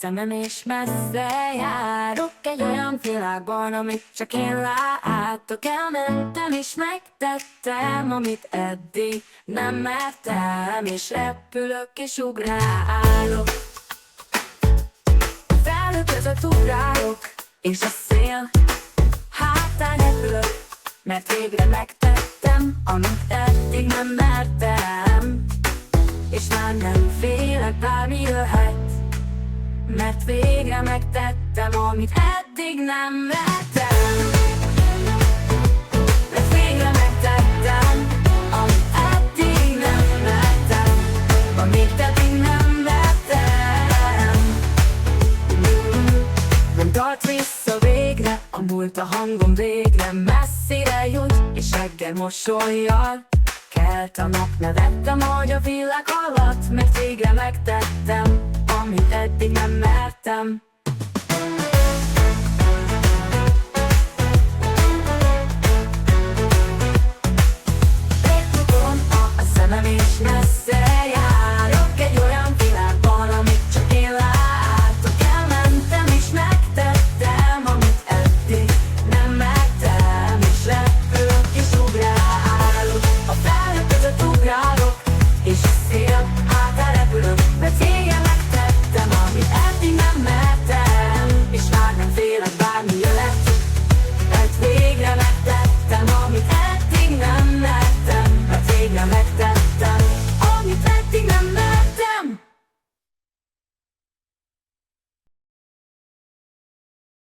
szemem és messze járok egy olyan világban, amit csak én látok. Elmentem és megtettem, amit eddig nem mertem, és repülök és ugrálok. Felhő között ugrálok, és a szél hátán repülök, mert végre megtettem, amit eddig nem mertem. És már nem félek, bármi jöhet, mert végre megtettem, amit eddig nem mertem. Mert végre megtettem, amit eddig nem mertem, amit eddig nem mertem. Nem tart vissza végre, a múlt, a hangom végre messzire jut, és reggel mosollyal kelt a nap. Nevettem, hogy a világ alatt, mert végre megtettem, amit eddig nem mertem. Régtudom a szemem és messze